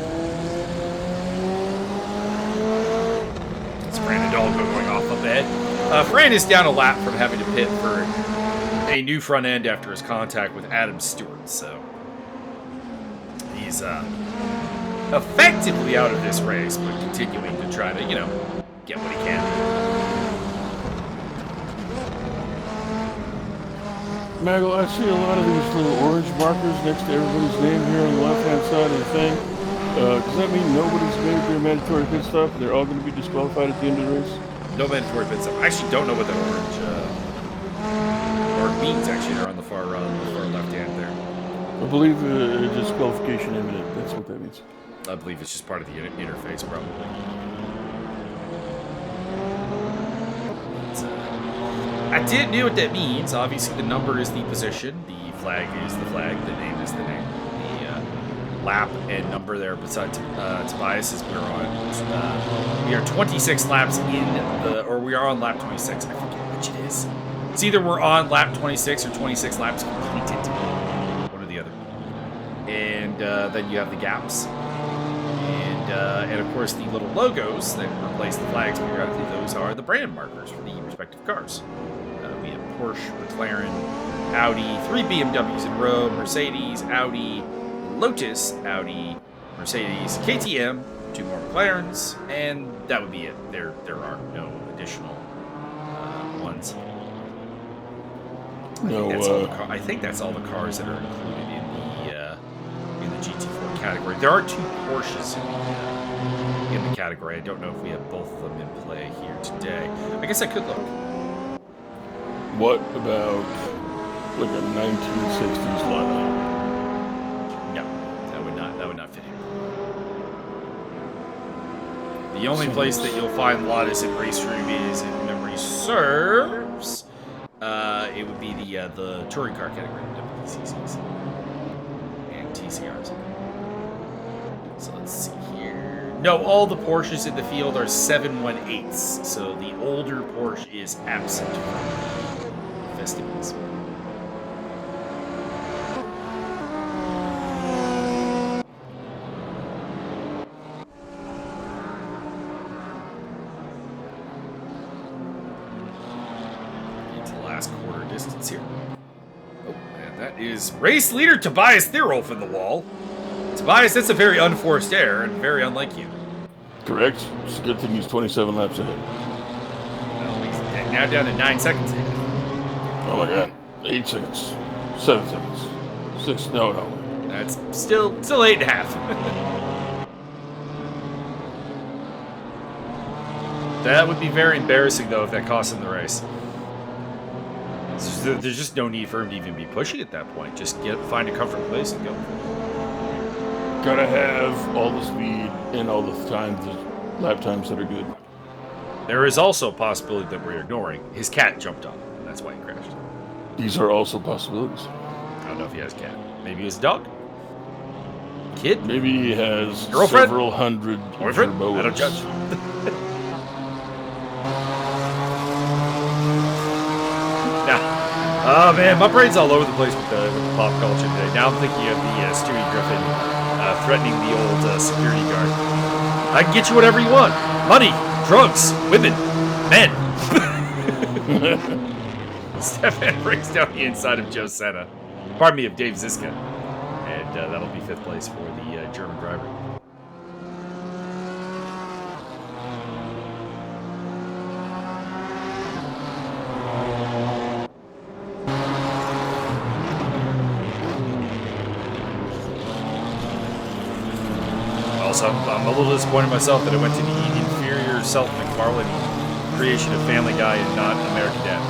It's Fran Hidalgo going off up ahead. Fran is down a lap from having to pit for a new front end after his contact with Adam Stewart, so he's effectively out of this race, but continuing to try to, get what he can. Maggle, I see a lot of these little orange markers next to everybody's name here on the left-hand side of the thing. Does that mean nobody's made their mandatory pit stop? They're all going to be disqualified at the end of the race? No mandatory pit stop. I actually don't know what that orange means. Actually, they're on the far left hand there. I believe disqualification imminent. That's what that means. I believe it's just part of the interface, probably. I didn't know what that means. Obviously, the number is the position, the flag is the flag, the name is the name. The lap and number there beside Tobias is we are 26 laps we are on lap 26. I forget which it is. It's either we're on lap 26 or 26 laps completed. One or the other. And then you have the gaps. And of course, the little logos that replace the flags periodically, those are the brand markers for the respective cars. We have Porsche, McLaren, Audi, 3 BMWs in a row, Mercedes, Audi, Lotus, Audi, Mercedes KTM, 2 more McLarens, and that would be it. There are no additional ones. I think that's all the cars that are included in the GT4 category. There are 2 Porsches in the category. I don't know if we have both of them in play here today. I guess I could look. What about like a 1960s lineup? No, that would not fit here. The only place that you'll find Lotus in RaceRoom is, if memory serves, it would be the touring car category, WPCCs and TCRs. So let's see here. No, all the Porsches in the field are 718s, so the older Porsche is absent from the festivals. Distance here. Oh, and that is race leader Tobias Thierolf in the wall. Tobias, that's a very unforced error and very unlike you. Correct. It's a good thing he's 27 laps ahead. Well, he's now down to 9 seconds ahead. Oh my god. 8 seconds. 7 seconds. 6. No. That's still 8.5. That would be very embarrassing, though, if that cost him the race. There's just no need for him to even be pushing at that point. Just find a comfortable place and go. Gotta have all the speed and all the lap times that are good. There is also a possibility that we're ignoring. His cat jumped on him, and that's why he crashed. These are also possibilities. I don't know if he has a cat. Maybe he has a dog? Kid? Maybe he has girlfriend? Several hundred boyfriend? Germans. I don't judge. Oh man, my brain's all over the place with the pop culture today. Now I'm thinking of the Stewie Griffin threatening the old security guard. I can get you whatever you want. Money, drugs, women, men. Stefan breaks down the inside of Joe Senna. Pardon me, of Dave Ziska. And that'll be 5th place for the German driver. I'm a little disappointed myself that I went to the inferior Seth MacFarlane creation of Family Guy and not American Dad.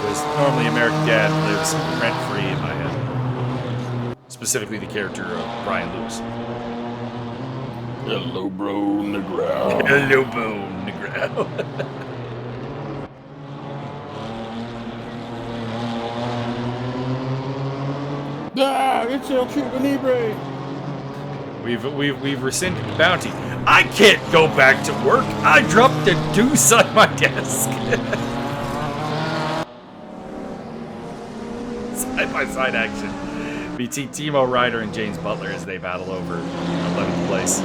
Because normally American Dad lives rent-free in my head. Specifically the character of Brian Lewis. Hello, bro, Negrao. Hello, bro, Negrao. It's El Cuba Libre. We've rescinded the bounty. I can't go back to work. I dropped a deuce on my desk. Side-by-side action between Timo Ryder and James Butler as they battle over 11th place.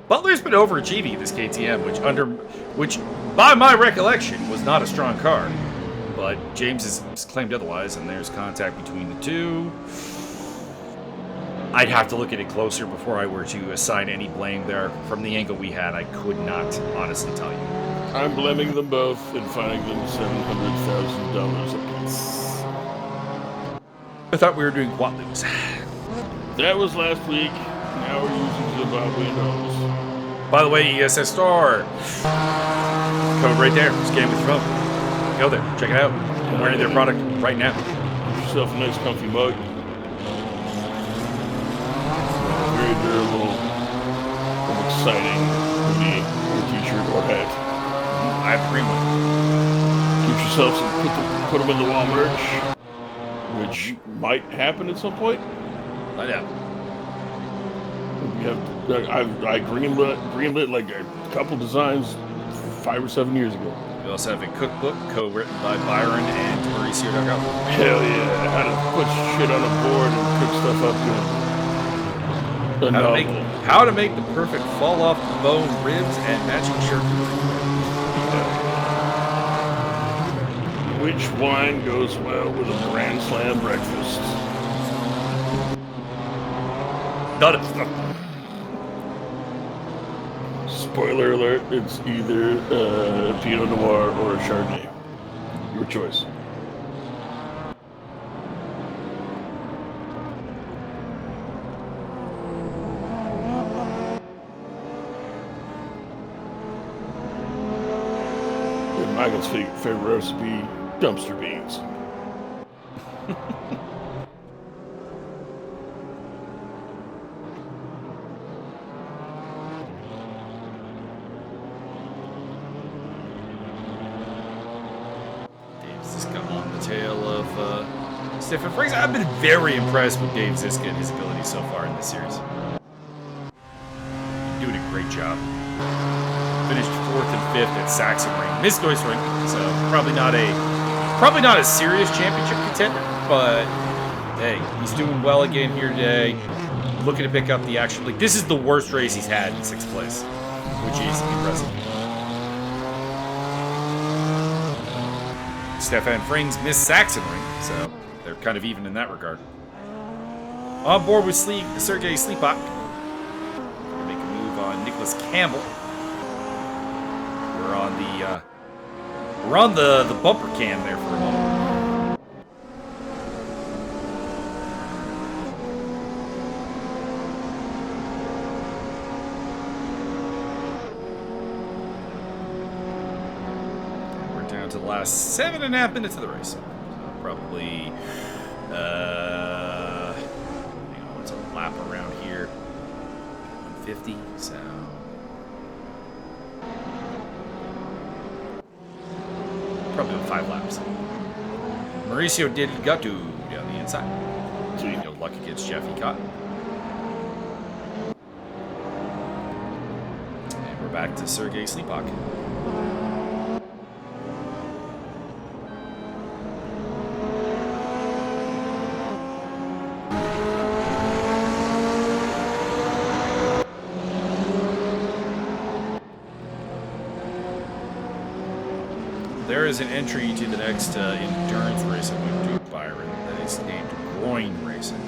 Butler's been overachieving this KTM, which by my recollection was not a strong car. But James has claimed otherwise, and there's contact between the two. I'd have to look at it closer before I were to assign any blame there. From the angle we had, I could not honestly tell you. I'm blaming them both and fining them $700,000 apiece. I thought we were doing Quatloos. That was last week. Now we're using Zimbabwe dollars. By the way, ESS Star. Code right there. Scan with your phone. Go there. Check it out. I'm wearing their product right now. Get yourself a nice comfy mug. Very durable and exciting hoodie or t-shirt or hat. I have a green one. Get yourself some, put them in the wall merch, which might happen at some point. I know. We have, I greenlit like a couple designs 5 or 7 years ago. We also have a cookbook co-written by Byron and Mauricio Delgado. Hell yeah, how to put shit on a board and cook stuff up good. How to make the perfect fall off the bone ribs and matching charcuterie. Which wine goes well with a Grand Slam breakfast? none of them. Spoiler alert, it's either a Pinot Noir or a Chardonnay. Your choice. And Michael's favorite recipe, dumpster beans. Stefan Frings. I've been very impressed with Dave Ziska and his ability so far in this series. Doing a great job. Finished 4th and 5th at Sachsenring. Missed Norisring, so probably not a serious championship contender, but hey, he's doing well again here today. Looking to pick up the action. Like, this is the worst race he's had in 6th place, which is impressive. Stefan Frings missed Sachsenring, so they're kind of even in that regard. On board with Sergei Sleepak. Gonna make a move on Nicholas Campbell. We're on the bumper cam there for a moment. We're down to the last 7.5 minutes of the race. Probably, what's a lap around here? 150, so probably 5 laps. Mauricio did Gatu down the inside. So no luck against Jeff, he caught. And we're back to Sergei Sleepak. There is an entry to the next endurance race I'm going to do, Byron, that is named Groin Racing.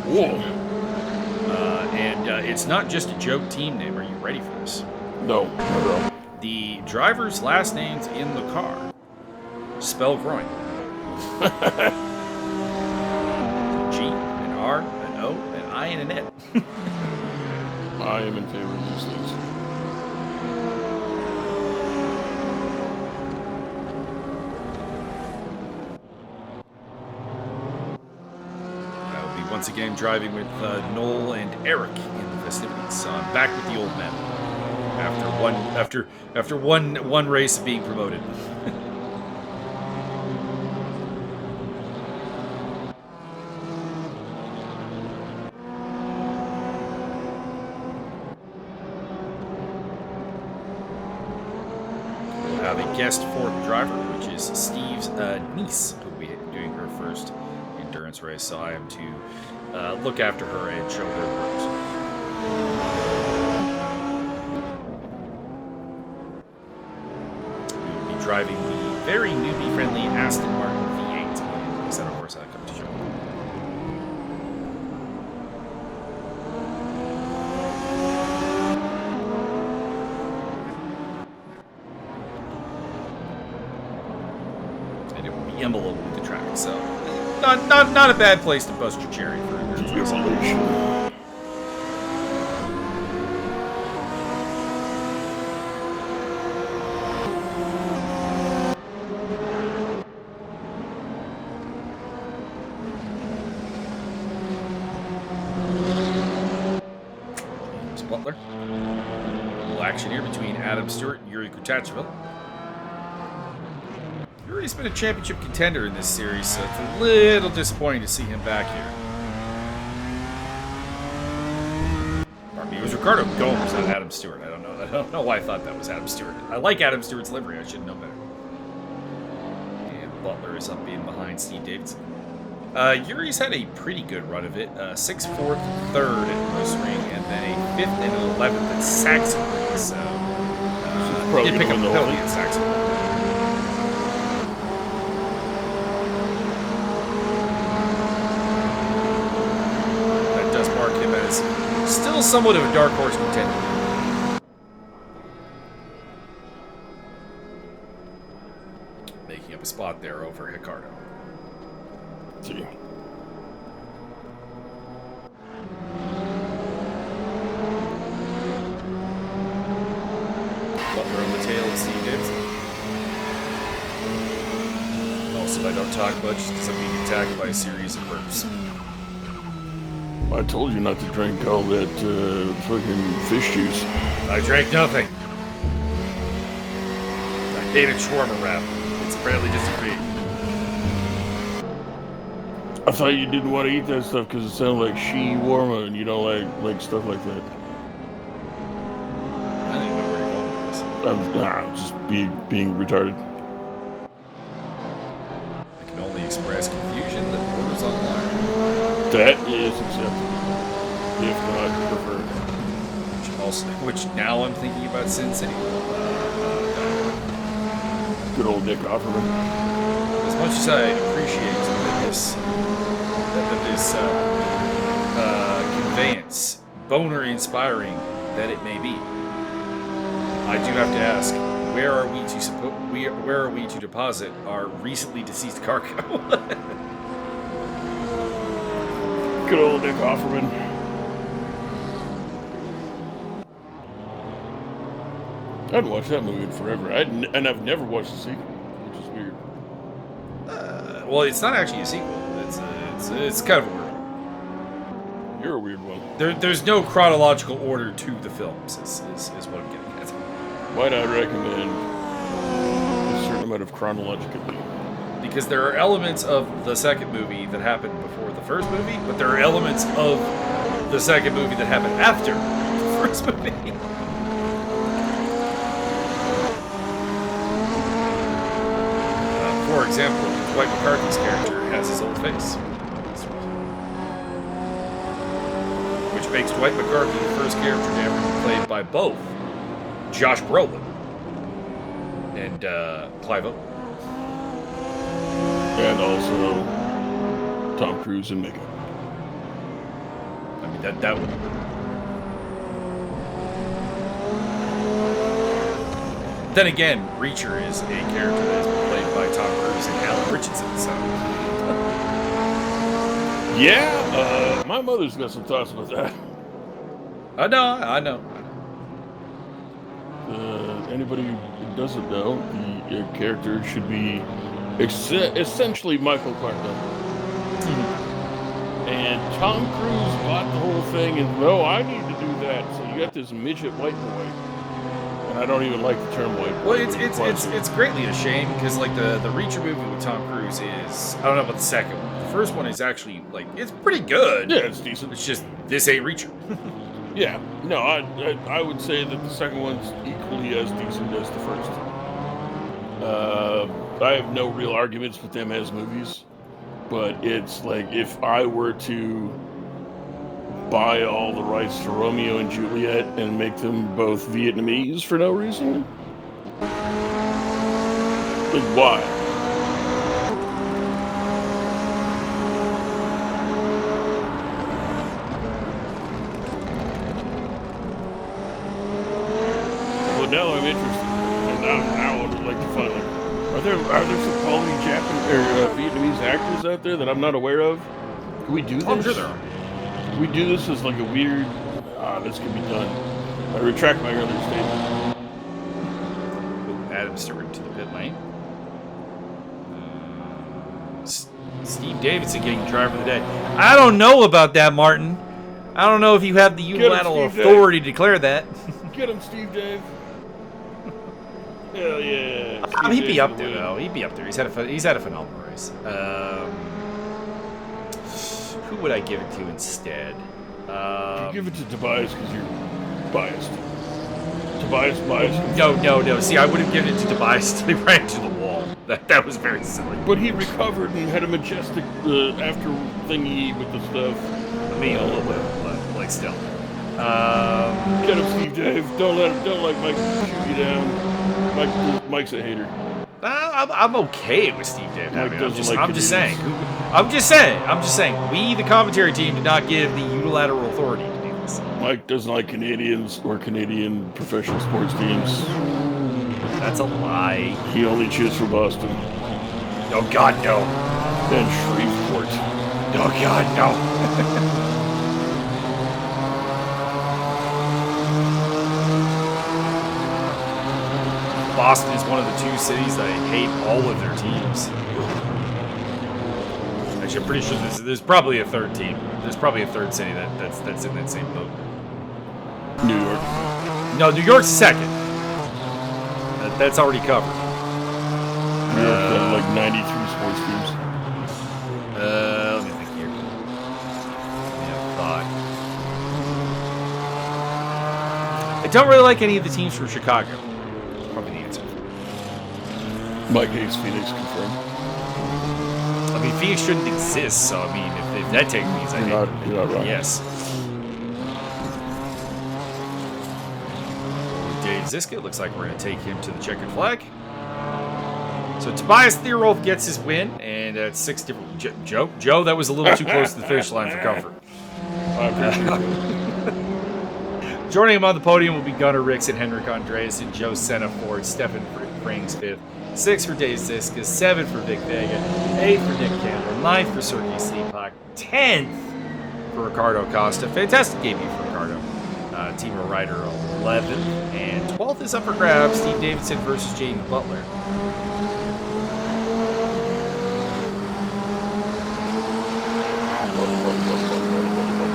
Whoa. And it's not just a joke team name. Are you ready for this? No, not at all. The driver's last names in the car spell groin. G, an R, an O, an I, and an N. I am in favor of these things. Once again, driving with Noel and Eric in the festivities. So I'm back with the old men after one race of being promoted. We'll have a guest fourth driver, which is Steve's niece, who will be doing her first endurance race, so I am to look after her and show her the ropes. We will be driving the very newbie-friendly Aston Martin V8. Is that, of course, I come to show. And it will be Imola with the track, so not a bad place to bust your cherry for endurance racing. James Butler. A little action here between Adam Stewart and Yuri Kutacheville. He's been a championship contender in this series, so it's a little disappointing to see him back here. Pardon me, it was Ricardo Gomes, not Adam Stewart. I don't know why I thought that was Adam Stewart. I like Adam Stewart's livery. I should know better. And Butler is up in behind Steve Davidson. Yuri's had a pretty good run of it. 6th, 4th, 3rd at Norisring, and then a 5th and an 11th at Sachsenring. So he did pick up the penalty at Sachsenring. Still somewhat of a dark horse contender. Making up a spot there over Ricardo. See. Butler on the tail of Steve Davidson. Also, I don't talk much because I'm being attacked by a series of burps. I told you not to drink all that fucking fish juice. I drank nothing. I ate a shawarma wrap. It's apparently just a treat. I thought you didn't want to eat that stuff because it sounded like she-warma and you don't like stuff like that. I don't even know where you're going with this. I'm just being retarded. I can only express confusion that borders on lying. That is acceptable. If not preferred. Which now I'm thinking about Sin City. Good old Nick Offerman. As much as I appreciate this conveyance, boner inspiring that it may be, I do have to ask, where are we to deposit our recently deceased cargo? Good old Nick Offerman. I hadn't watched that movie in forever. And I've never watched the sequel, which is weird. Well, it's not actually a sequel. It's kind of a weird one. You're a weird one. There's no chronological order to the films, is what I'm getting at. Why not recommend a certain amount of chronologically? Because there are elements of the second movie that happened before the first movie, but there are elements of the second movie that happened after the first movie. For example, Dwight McCarthy's character has his old face. Which makes Dwight McCarthy the first character to ever be played by both Josh Brolin and Clive Owen. And also Tom Cruise in makeup. I mean, that would... Then again, Reacher is a character that has been played by Tom Cruise and Alan Richardson, so... Yeah, my mother's got some thoughts about that. I know. Anybody who doesn't know, the character should be essentially Michael Clark Duncan. And Tom Cruise bought the whole thing and, no, I need to do that. So you got this midget white boy. And I don't even like the term white boy. Well, it's greatly a shame because, like, the Reacher movie with Tom Cruise is... I don't know about the second one. The first one is actually, like, it's pretty good. Yeah, it's decent. It's just, this ain't Reacher. Yeah. No, I would say that the second one's equally as decent as the first. I have no real arguments with them as movies. But it's like, if I were to buy all the rights to Romeo and Juliet and make them both Vietnamese for no reason? Like, why? Well, now I'm interested. And now I would like to find, like, are there some quality Japanese or Vietnamese actors out there that I'm not aware of? Can we do this? I'm sure there are. Can we do this as like a weird, this can be done. I retract my earlier statement. Adam Stewart to the pit lane. Steve Davidson getting driver of the day. I don't know about that, Martin. I don't know if you have the unilateral authority to declare that. Get him, Steve Dave. Hell yeah. He'd be up there, though. He'd be up there. He's had a phenomenal race. Who would I give it to instead? You give it to Tobias because you're biased. Tobias biased? No. See, I would have given it to Tobias until he ran into the wall. That was very silly. But he recovered and had a majestic after thingy with the stuff. I mean, a little bit, but like still. Get him, Steve Dave. Don't let Mike shoot you down. Mike's a hater. I'm okay with Steve Dave. I'm just saying. We, the commentary team, did not give the unilateral authority to do this. Mike doesn't like Canadians or Canadian professional sports teams. That's a lie. He only cheers for Boston. Oh, God, no. And Shreveport. Oh, God, no. Boston is one of the 2 cities that I hate all of their teams. Actually, I'm pretty sure there's probably a 3rd team. There's probably a 3rd city that's in that same boat. New York. No, New York's 2nd. That's already covered. New York had like 93 sports teams. Let me think here. Thought. I don't really like any of the teams from Chicago. Probably the answer. Mike hates Phoenix, confirmed. I mean, Phoenix shouldn't exist, so I mean, if that takes means I hate them. You're not wrong. Yes. Dave Ziska, looks like we're going to take him to the checkered flag. So Tobias Theerolf gets his win, and it's 6 different... Joe, that was a little too close to the finish line for comfort. I appreciate it. Joining him on the podium will be Gunnar Rix and Henrik Andreasen, Joe Senna 4th, Stefan Frings 5th, 6 for Dave Ziska, 7 for Vic Vega, 8 for Nick Campbell, 9th for Sergei Slepak, 10th for Ricardo Costa. Fantastic debut for Ricardo. Timo Ryder 11th, and 12th is up for grabs. Steve Davidson versus James Butler.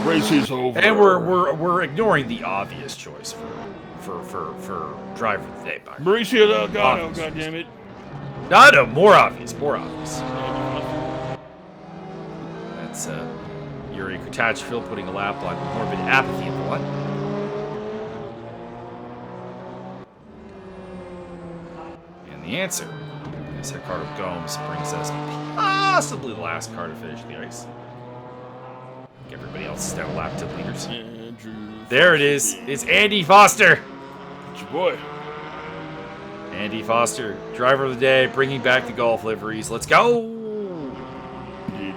Race is over. And we're ignoring the obvious choice for driver of the day. Mauricio Delgado, goddammit. No, more obvious. That's Yuri Kutachville putting a lap on morbid apathy at the one. And the answer is Ricardo Gomes brings us possibly the last car to finish the ice. Everybody else is down lap to leaders. Andrew There it is. It's Andy Foster. It's your boy. Andy Foster, driver of the day, bringing back the golf liveries. Let's go. Indeed.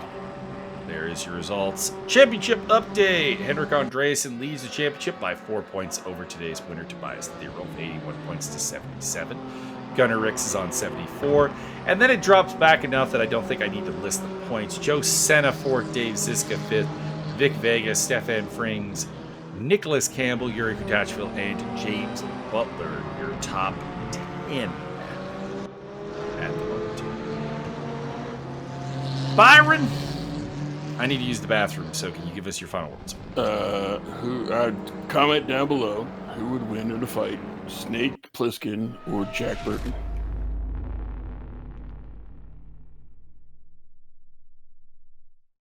There is your results. Championship update. Henrik Andreasen leads the championship by 4 points over today's winner, Tobias Theerolf, 81 points to 77. Gunnar Rix is on 74. And then it drops back enough that I don't think I need to list the points. Joe Senna 4th, Dave Ziska 5th, Vic Vega, Stefan Frings, Nicholas Campbell, Yuri Kutachville, and James Butler, your top 10 at the moment. Byron, I need to use the bathroom, so can you give us your final words? Comment down below who would win in a fight, Snake Plissken or Jack Burton.